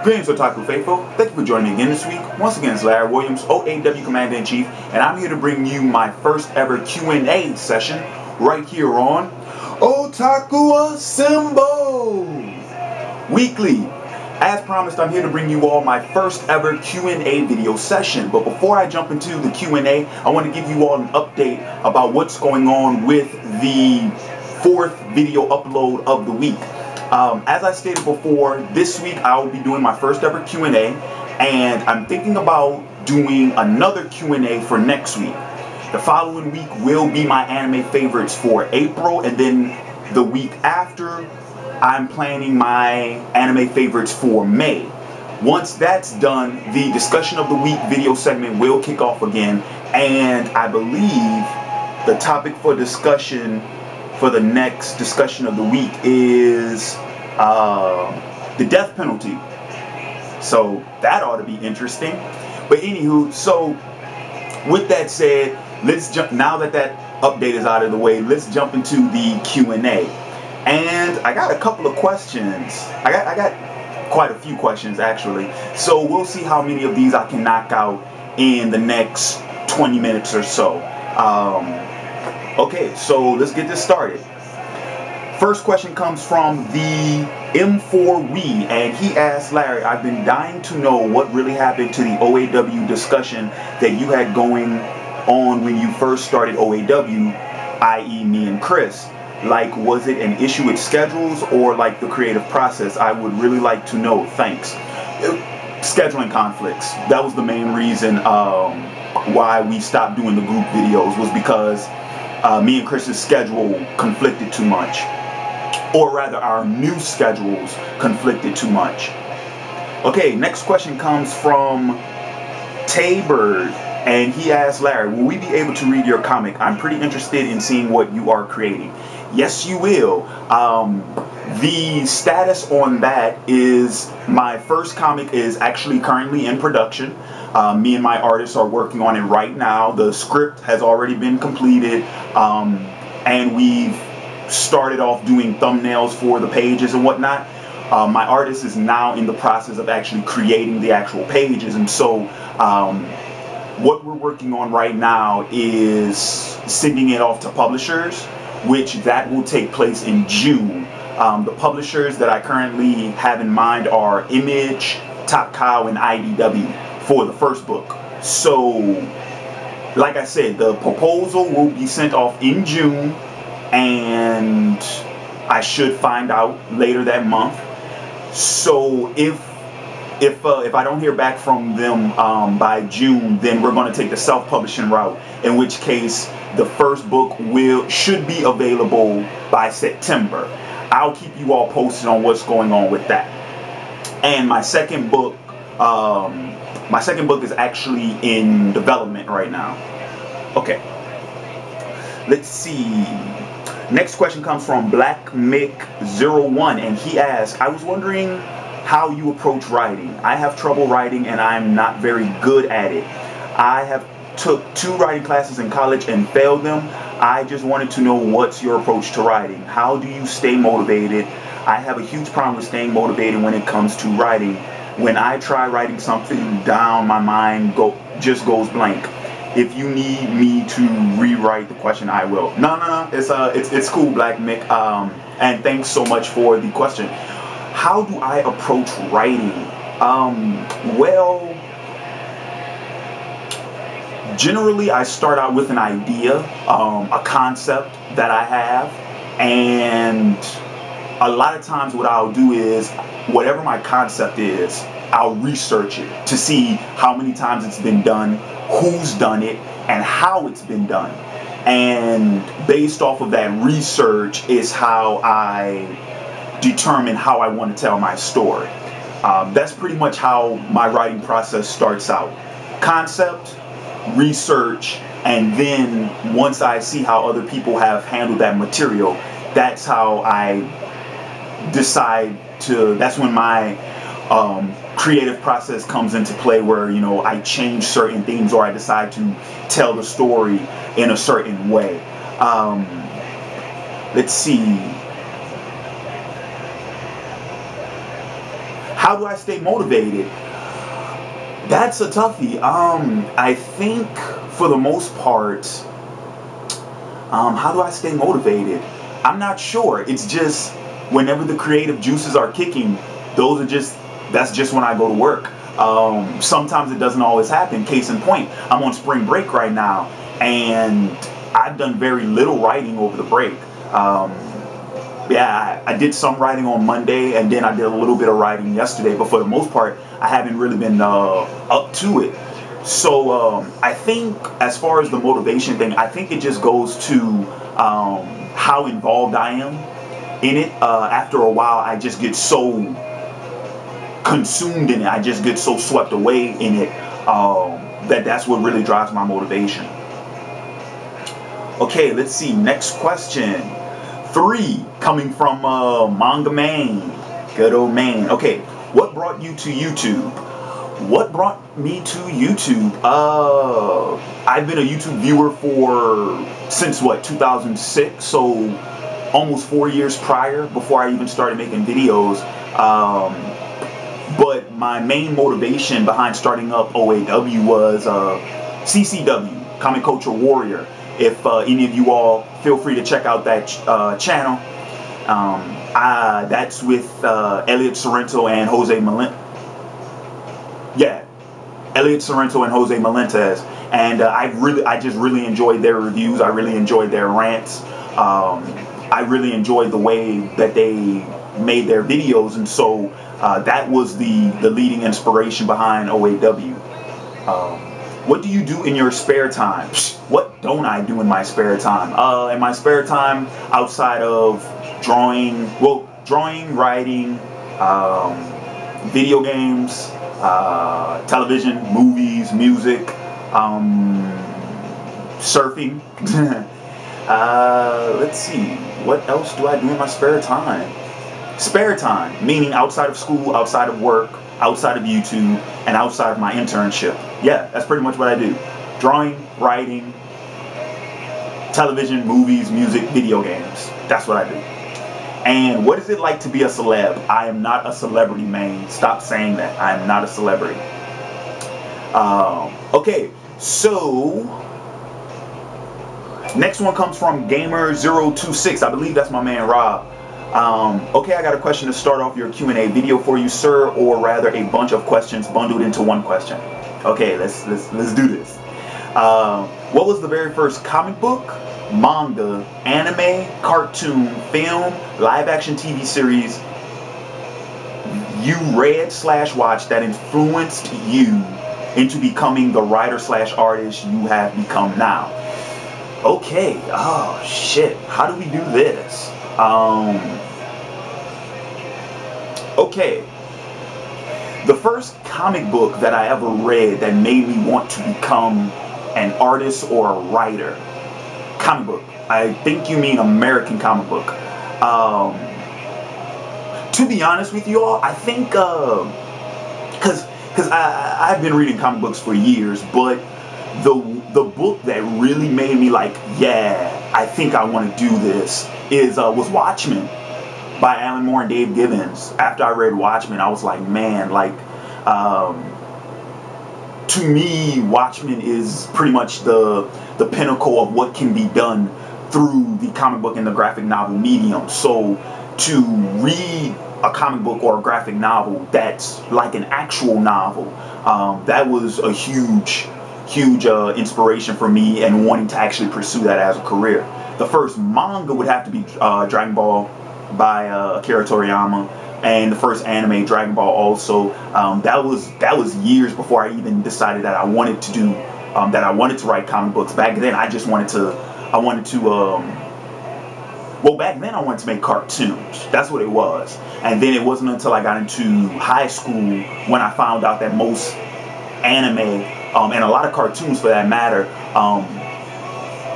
Greetings, Otaku Faithful. Thank you for joining me again this week. Once again, it's Larry Williams, OAW Commander-in-Chief, and I'm here to bring you my first ever Q&A session right here on Otaku Assemble Weekly. As promised, I'm here to bring you all my first ever Q&A video session. But before I jump into the Q&A, I want to give you all an update about what's going on with the fourth video upload of the week. As I stated before, this week I will be doing my first ever Q&A, and I'm thinking about doing another Q&A for next week. The following week will be my anime favorites for April, and then the week after, I'm planning my anime favorites for May. Once that's done, the discussion of the week video segment will kick off again, and I believe the topic for discussion for the next discussion of the week is the death penalty. So that ought to be interesting. But anywho, so with that said, let's jump, now that that update is out of the way, let's jump into the Q&A. And I got a couple of questions. I got quite a few questions actually. So we'll see how many of these I can knock out in the next 20 minutes or so. Okay, so let's get this started. First question comes from the M4We, and he asked, Larry, I've been dying to know what really happened to the OAW discussion that you had going on when you first started OAW, i.e. me and Chris. Like, was it an issue with schedules or like the creative process? I would really like to know. Thanks. Scheduling conflicts. That was the main reason why we stopped doing the group videos, was because me and Chris's schedule conflicted too much. Or rather, our new schedules conflicted too much. Okay, next question comes from Taybird, and he asked, Larry, will we be able to read your comic? I'm pretty interested in seeing what you are creating. Yes, you will. The status on that is my first comic is actually currently in production. Me and my artists are working on it right now. The script has already been completed, and we've started off doing thumbnails for the pages and whatnot. My artist is now in the process of actually creating the actual pages, and so what we're working on right now is sending it off to publishers, which that will take place in June. The publishers that I currently have in mind are Image, Top Cow, and IDW for the first book. So, like I said, the proposal will be sent off in June, and I should find out later that month. So if I don't hear back from them by June, then we're going to take the self-publishing route, in which case the first book should be available by September. I'll keep you all posted on what's going on with that. And my second book is actually in development right now. Okay, let's see. Next question comes from Black Mick01, and he asked, I was wondering how you approach writing. I have trouble writing and I'm not very good at it. I have took 2 writing classes in college and failed them. I just wanted to know what's your approach to writing. How do you stay motivated? I have a huge problem with staying motivated when it comes to writing. When I try writing something down, my mind just goes blank. If you need me to rewrite the question, I will. No. It's cool, Black Mick. And thanks so much for the question. How do I approach writing? Well, generally I start out with an idea, a concept that I have, and a lot of times what I'll do is, whatever my concept is, I'll research it to see how many times it's been done, who's done it, and how it's been done. And based off of that research is how I determine how I want to tell my story. That's pretty much how my writing process starts out. Concept, research, and then once I see how other people have handled that material, that's how I decide to, that's when my creative process comes into play, where, you know, I change certain things or I decide to tell the story in a certain way. Let's see. How do I stay motivated? That's a toughie. I think for the most part, how do I stay motivated? I'm not sure. It's just whenever the creative juices are kicking, that's just when I go to work. Sometimes it doesn't always happen. Case in point, I'm on spring break right now, and I've done very little writing over the break. Yeah, I did some writing on Monday, and then I did a little bit of writing yesterday, but for the most part, I haven't really been up to it. So I think as far as the motivation thing, I think it just goes to how involved I am in it. After a while, I just get so consumed in it. I just get so swept away in it that's what really drives my motivation. Okay, let's see. Next question. 3 coming from Manga Man. Good old man. Okay, what brought you to YouTube? What brought me to YouTube? I've been a YouTube viewer since 2006, so almost 4 years prior, before I even started making videos. But my main motivation behind starting up OAW was CCW, Comic Culture Warrior. If any of you all, feel free to check out that channel. That's with Elliot Sorrento and Jose Melendez. Yeah, Elliot Sorrento and Jose Melendez. And I just really enjoyed their reviews. I really enjoyed their rants. I really enjoyed the way that they made their videos, and so that was the leading inspiration behind OAW. What do you do in your spare time? What don't I do in my spare time? In my spare time, outside of drawing, writing, video games, television, movies, music, surfing. Let's see, what else do I do in my spare time? Spare time, meaning outside of school, outside of work, outside of YouTube, and outside of my internship. Yeah, that's pretty much what I do. Drawing, writing, television, movies, music, video games. That's what I do. And what is it like to be a celeb? I am not a celebrity, man. Stop saying that. I am not a celebrity. Okay, so next one comes from Gamer026. I believe that's my man Rob. Okay, I got a question to start off your Q&A video for you, sir, or rather a bunch of questions bundled into one question. Okay, let's do this. What was the very first comic book, manga, anime, cartoon, film, live-action TV series you read/watched that influenced you into becoming the writer/artist you have become now? Okay, oh shit, how do we do this? Okay, the first comic book that I ever read that made me want to become an artist or a writer, comic book, I think you mean American comic book. To be honest with you all, I think, because I've been reading comic books for years, but the book that really made me like, yeah, I think I want to do this was Watchmen by Alan Moore and Dave Gibbons. After I read Watchmen, I was like, man, like, to me, Watchmen is pretty much the pinnacle of what can be done through the comic book and the graphic novel medium. So to read a comic book or a graphic novel that's like an actual novel, that was a huge inspiration for me and wanting to actually pursue that as a career. The first manga would have to be Dragon Ball by Akira Toriyama, and the first anime, Dragon Ball, also. That was years before I even decided that I wanted to do that I wanted to write comic books. Back then, I wanted to back then I wanted to make cartoons. That's what it was. And then it wasn't until I got into high school when I found out that most anime and a lot of cartoons for that matter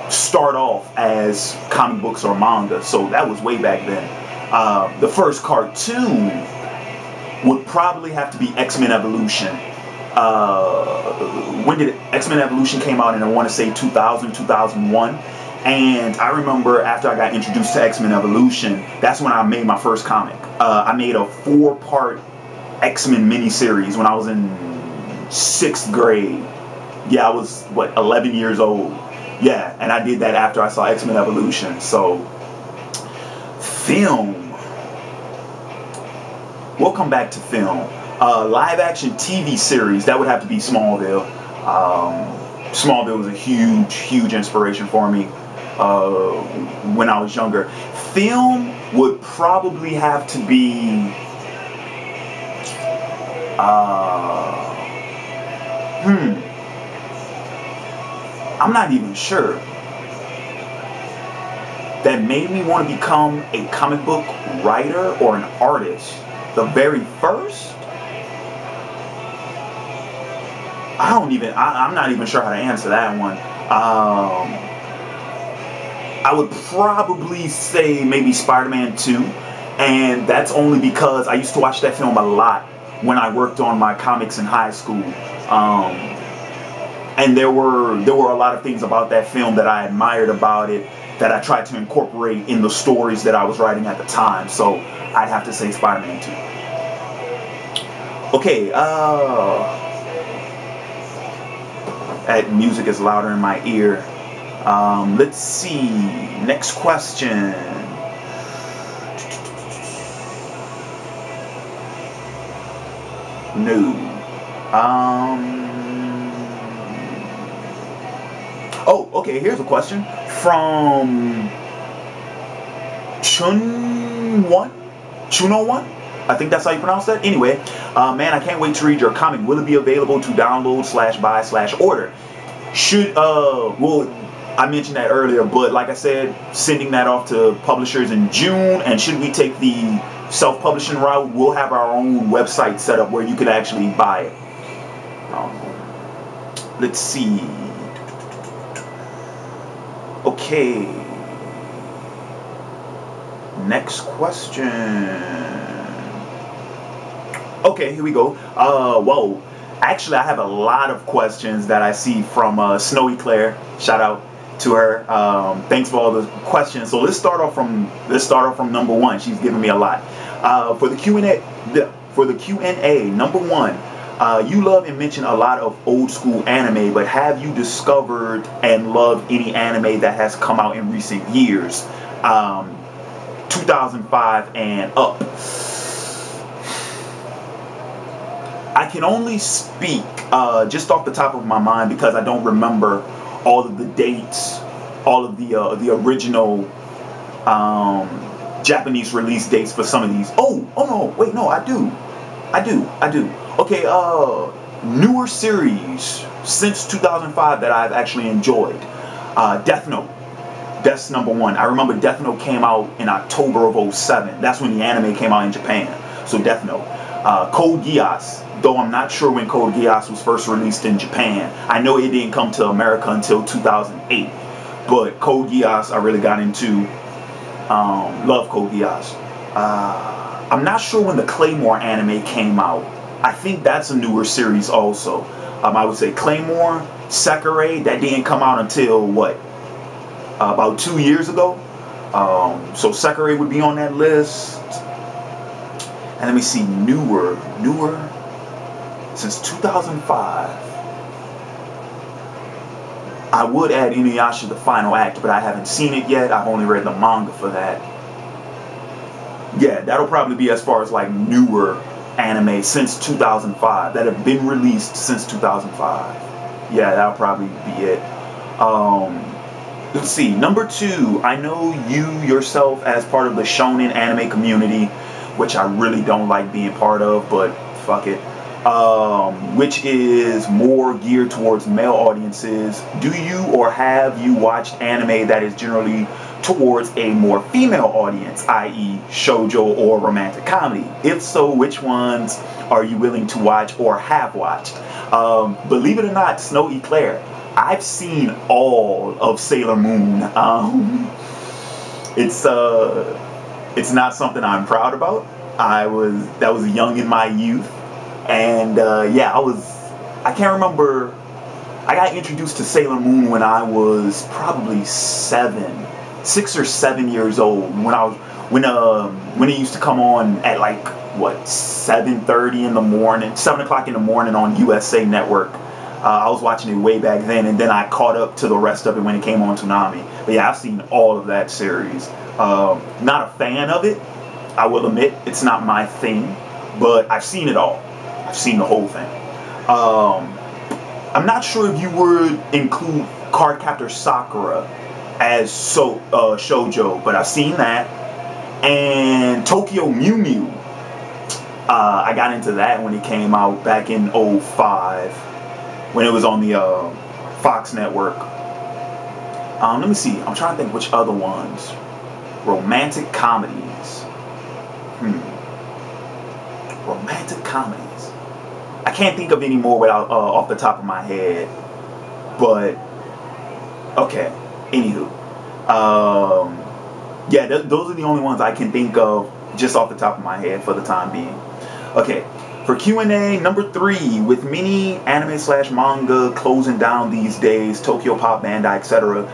start off as comic books or manga. So that was way back then. The first cartoon would probably have to be X-Men Evolution. When did X-Men Evolution came out? And I want to say 2000, 2001. And I remember after I got introduced to X-Men Evolution, that's when I made my first comic. I made a 4-part X-Men miniseries when I was in 6th grade. Yeah, I was, what, 11 years old. Yeah, and I did that after I saw X-Men Evolution. So, film. We'll come back to film. Live action TV series, that would have to be Smallville. Smallville was a huge, huge inspiration for me when I was younger. Film would probably have to be I'm not even sure. That made me want to become a comic book writer or an artist. The very first? I'm not even sure how to answer that one. I would probably say maybe Spider-Man 2. And that's only because I used to watch that film a lot when I worked on my comics in high school. And there were a lot of things about that film that I admired about it that I tried to incorporate in the stories that I was writing at the time. So I'd have to say Spider-Man 2. Okay, that music is louder in my ear. Let's see. Next question. No. Oh, okay, here's a question from Chuno1? I think that's how you pronounce that. Anyway, man, I can't wait to read your comic. Will it be available to download /buy/order? Well, I mentioned that earlier, but like I said, sending that off to publishers in June, and should we take the self-publishing route, we'll have our own website set up where you can actually buy it. Let's see. Okay. Next question. Okay, here we go. Whoa. Actually, I have a lot of questions that I see from Snowy Claire. Shout out to her. Thanks for all the questions. So let's start off from number one. She's giving me a lot. For the Q&A, number one. You love and mention a lot of old school anime, but have you discovered and loved any anime that has come out in recent years? 2005 and up. I can only speak just off the top of my mind because I don't remember all of the dates, all of the original Japanese release dates for some of these. Oh no, wait, no, I do. Okay, newer series since 2005 that I've actually enjoyed. Death Note. That's number one. I remember Death Note came out in October of 2007. That's when the anime came out in Japan. So Death Note. Code Geass. Though I'm not sure when Code Geass was first released in Japan. I know it didn't come to America until 2008. But Code Geass I really got into. Love Code Geass. I'm not sure when the Claymore anime came out. I think that's a newer series also. I would say Claymore, Sekirei, that didn't come out until what? About 2 years ago. So Sekirei would be on that list. And let me see, newer, since 2005. I would add Inuyasha The Final Act, but I haven't seen it yet. I've only read the manga for that. Yeah, that'll probably be as far as like newer anime since 2005 that have been released since 2005. Yeah, that'll probably be it. Let's see, number two. I know you yourself as part of the shonen anime community, which I really don't like being part of, but fuck it. Which is more geared towards male audiences. Do you or have you watched anime that is generally towards a more female audience, i.e. shoujo or romantic comedy? If so, which ones are you willing to watch or have watched? Believe it or not, Snowy Claire, I've seen all of Sailor Moon. It's not something I'm proud about. That was young in my youth. And yeah, I can't remember. I got introduced to Sailor Moon when I was probably 6 or 7 years old. When it used to come on at like what, 7:30 in the morning, 7 o'clock in the morning on USA Network. I was watching it way back then, and then I caught up to the rest of it when it came on Toonami. But yeah, I've seen all of that series. Not a fan of it, I will admit. It's not my thing, but I've seen it all. I've seen the whole thing. I'm not sure if you would include Cardcaptor Sakura as shoujo, but I've seen that. And Tokyo Mew Mew. I got into that when it came out back in 05, when it was on the Fox network. Let me see. I'm trying to think which other ones. Romantic comedies. Romantic comedies. I can't think of any more without off the top of my head. But okay. Anywho. Yeah, those are the only ones I can think of just off the top of my head for the time being. Okay, for Q&A number 3, with many anime/manga closing down these days, Tokyo Pop, Bandai, etc.,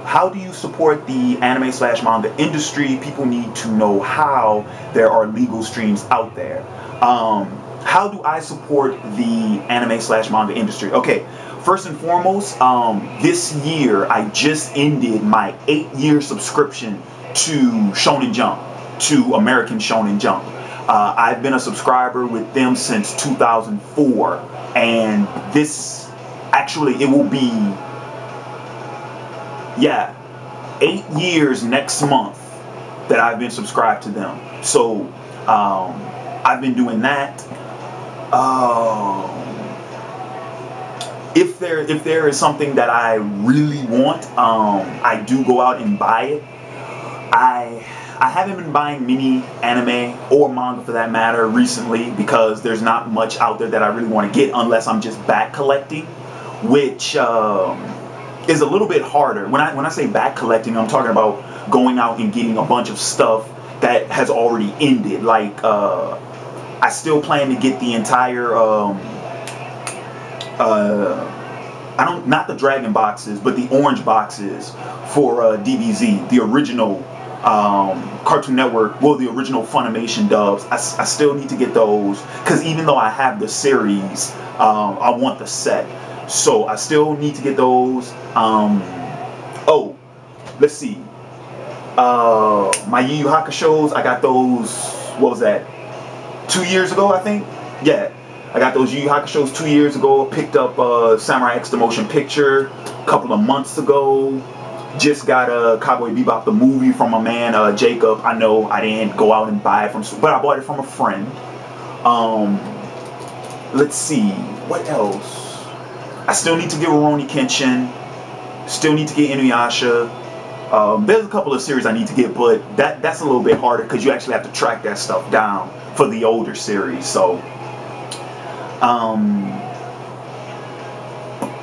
how do you support the anime/manga industry? People need to know how there are legal streams out there. How do I support the anime/manga industry? Okay, first and foremost, this year I just ended my 8-year subscription to Shonen Jump, to American Shonen Jump. I've been a subscriber with them since 2004, and this, actually, it will be, 8 years next month that I've been subscribed to them. So, I've been doing that. If there is something that I really want, I do go out and buy it. I haven't been buying many anime or manga for that matter recently, because there's not much out there that I really want to get unless I'm just back collecting, which is a little bit harder. When I say back collecting, I'm talking about going out and getting a bunch of stuff that has already ended. Like I still plan to get the entire not the dragon boxes, but the orange boxes for DBZ, the original Cartoon Network, well, the original Funimation dubs. I still need to get those, because even though I have the series, I want the set, so I still need to get those. Oh, let's see, my Yu Yu Hakusho's, I got those, what was that, 2 years ago, I think. Yeah, I got those Yu Yu Hakusho's 2 years ago. Picked up Samurai X the Motion Picture a couple of months ago. Just got Cowboy Bebop the movie from my man Jacob. I know I didn't go out and buy it from, but I bought it from a friend. Let's see, what else? I still need to get Rurouni Kenshin. Still need to get Inuyasha. There's a couple of series I need to get, but that's a little bit harder because you actually have to track that stuff down for the older series. So,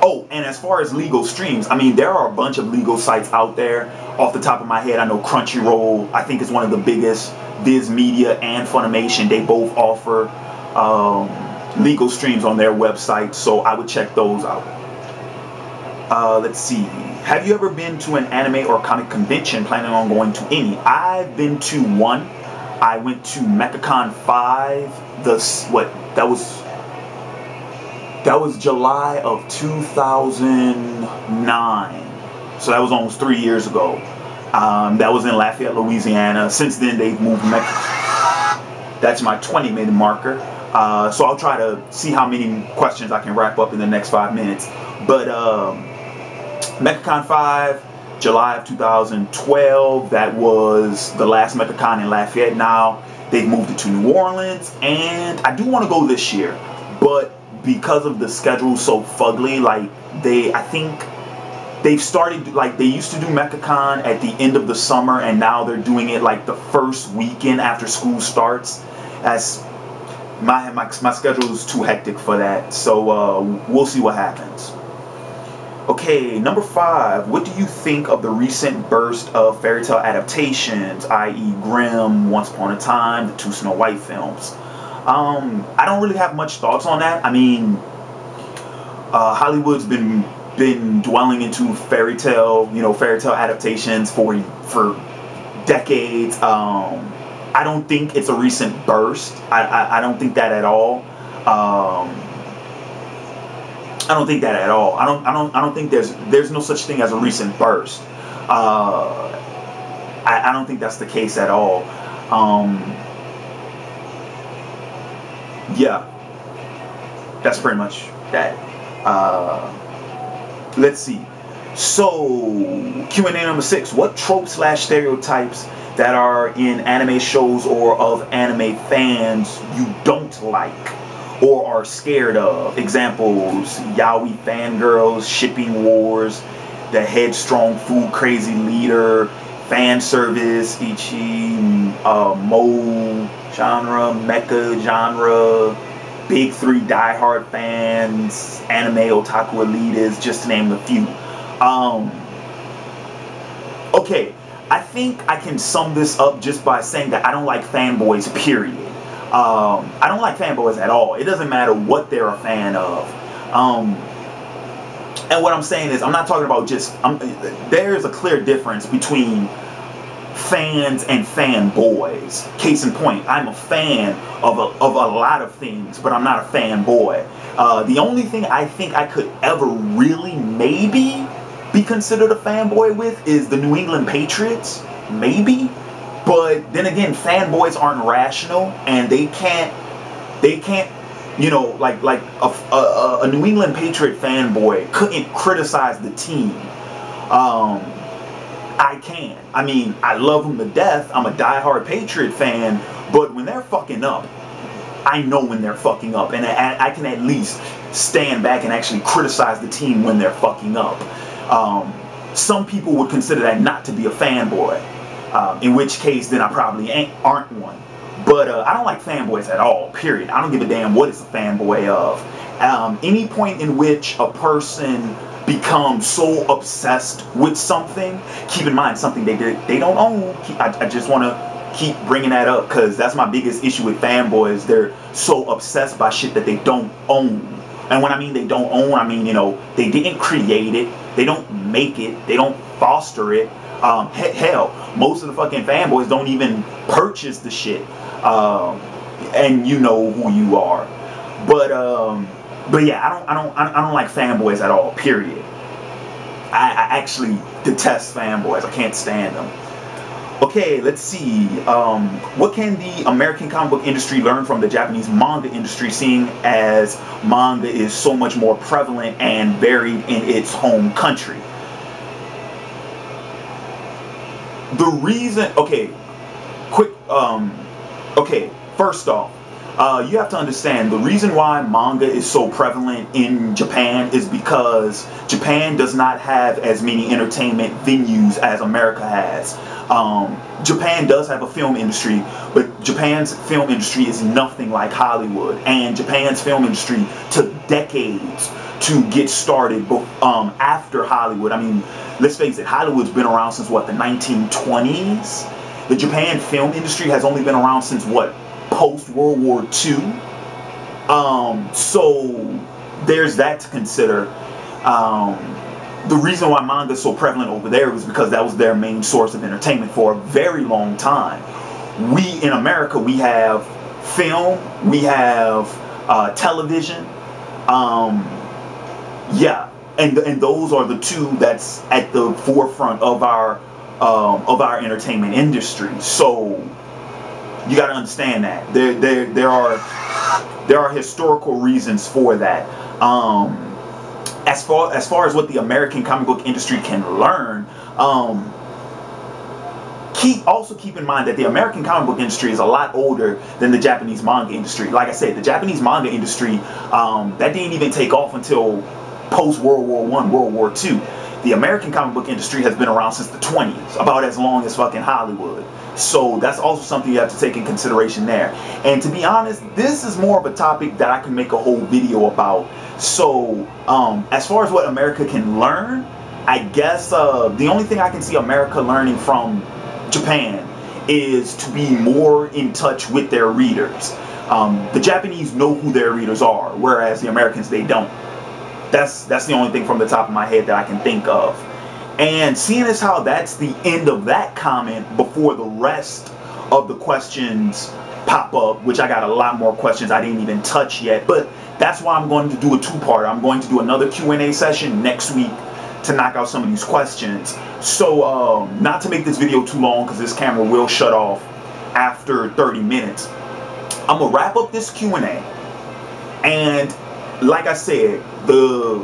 oh, and as far as legal streams, I mean, there are a bunch of legal sites out there. Off the top of my head, I know Crunchyroll, I think, is one of the biggest. Viz Media and Funimation, they both offer legal streams on their website, so I would check those out. Let's see. Have you ever been to an anime or comic convention? Planning on going to any? I've been to one. I went to MechaCon 5. That was July of 2009. So that was almost 3 years ago. That was in Lafayette, Louisiana. Since then, they've moved That's my 20-minute marker. So I'll try to see how many questions I can wrap up in the next 5 minutes. But MechaCon 5, July of 2012. That was the last MechaCon in Lafayette. Now they've moved it to New Orleans, and I do want to go this year, but because of the schedule so fugly, like I think they've started, like they used to do MechaCon at the end of the summer, and now they're doing it like the first weekend after school starts. As my schedule is too hectic for that, so we'll see what happens. Okay, number 5. What do you think of the recent burst of fairy tale adaptations, i.e. Grimm, Once Upon a Time, the 2 Snow White films? I don't really have much thoughts on that. I mean, Hollywood's been dwelling into fairy tale adaptations for decades. I I don't think it's a recent burst. I don't think that at all. I don't think that at all. I don't think there's no such thing as a recent burst. I don't think that's the case at all. Yeah, that's pretty much that. Let's see. So Q&A number 6: what tropes / stereotypes that are in anime shows or of anime fans you don't like or are scared of? Examples: yaoi fangirls, shipping wars, the headstrong food crazy leader, fan service, ichi, mo genre, mecha genre, big 3 diehard fans, anime otaku elitists, just to name a few. Okay, I think I can sum this up just by saying that I don't like fanboys, period. I don't like fanboys at all. It doesn't matter what they're a fan of. And what I'm saying is, I'm not talking about just... there's a clear difference between fans and fanboys. Case in point, I'm a fan of a lot of things, but I'm not a fanboy. The only thing I think I could ever really maybe be considered a fanboy with is the New England Patriots, maybe. But then again, fanboys aren't rational, and they can't, you know, like a New England Patriot fanboy couldn't criticize the team. I can. I mean, I love them to death. I'm a diehard Patriot fan, but when they're fucking up, I know when they're fucking up, and I can at least stand back and actually criticize the team when they're fucking up. Some people would consider that not to be a fanboy, in which case then I probably aren't one. But I don't like fanboys at all, period. I don't give a damn what it's a fanboy of. Any point in which a person becomes so obsessed with something, keep in mind something they don't own. I just want to keep bringing that up because that's my biggest issue with fanboys. They're so obsessed by shit that they don't own. And when I mean they don't own, I mean, you know, they didn't create it, they don't make it, they don't foster it. Hell, most of the fucking fanboys don't even purchase the shit. And you know who you are. But yeah, I don't like fanboys at all, period. I actually detest fanboys. I can't stand them. Okay, let's see. What can the American comic book industry learn from the Japanese manga industry, seeing as manga is so much more prevalent and varied in its home country? The reason, okay, first off, you have to understand the reason why manga is so prevalent in Japan is because Japan does not have as many entertainment venues as America has. Japan does have a film industry, but Japan's film industry is nothing like Hollywood, and Japan's film industry took decades to get started after Hollywood. I mean, let's face it, Hollywood's been around since what, the 1920s? The Japan film industry has only been around since what, post-World War II? So there's that to consider. The reason why manga is so prevalent over there was because that was their main source of entertainment for a very long time. We in America, we have film, we have television, yeah, and those are the two that's at the forefront of our entertainment industry. So you got to understand that there are historical reasons for that. As far as what the American comic book industry can learn, keep in mind that the American comic book industry is a lot older than the Japanese manga industry. Like I said, the Japanese manga industry that didn't even take off until post World War I, World War II. The American comic book industry has been around since the 20s, about as long as fucking Hollywood. So that's also something you have to take in consideration there. And to be honest, this is more of a topic that I can make a whole video about. So as far as what America can learn, I guess the only thing I can see America learning from Japan is to be more in touch with their readers. The Japanese know who their readers are, whereas the Americans, they don't. That's the only thing from the top of my head that I can think of. And seeing as how that's the end of that comment before the rest of the questions pop up, which I got a lot more questions I didn't even touch yet. But that's why I'm going to do a two-parter. I'm going to do another Q&A session next week to knock out some of these questions. So not to make this video too long, because this camera will shut off after 30 minutes. I'm gonna wrap up this Q&A, and like I said, the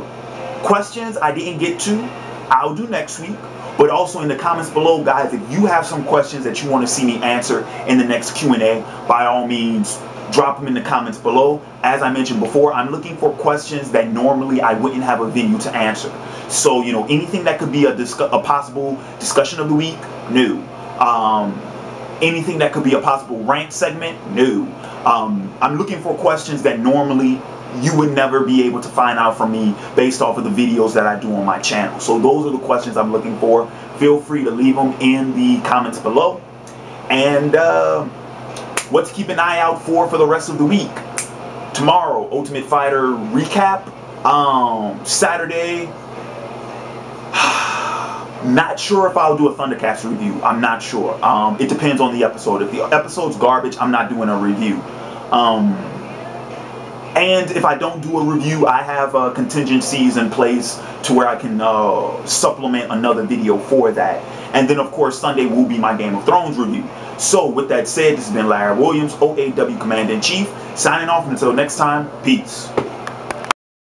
questions I didn't get to, I'll do next week. But also in the comments below, guys, if you have some questions that you want to see me answer in the next Q&A, by all means, drop them in the comments below. As I mentioned before, I'm looking for questions that normally I wouldn't have a venue to answer. So, you know, anything that could be a possible discussion of the week, no. Anything that could be a possible rant segment, no. I'm looking for questions that normally you would never be able to find out from me based off of the videos that I do on my channel. So those are the questions I'm looking for. Feel free to leave them in the comments below. And what to keep an eye out for the rest of the week. Tomorrow, Ultimate Fighter recap. Saturday, not sure if I'll do a Thundercats review. I'm not sure. It depends on the episode. If the episode's garbage, I'm not doing a review. And if I don't do a review, I have contingencies in place to where I can supplement another video for that. And then, of course, Sunday will be my Game of Thrones review. So, with that said, this has been Larry Williams, OAW Commander-in-Chief, signing off. Until next time, peace.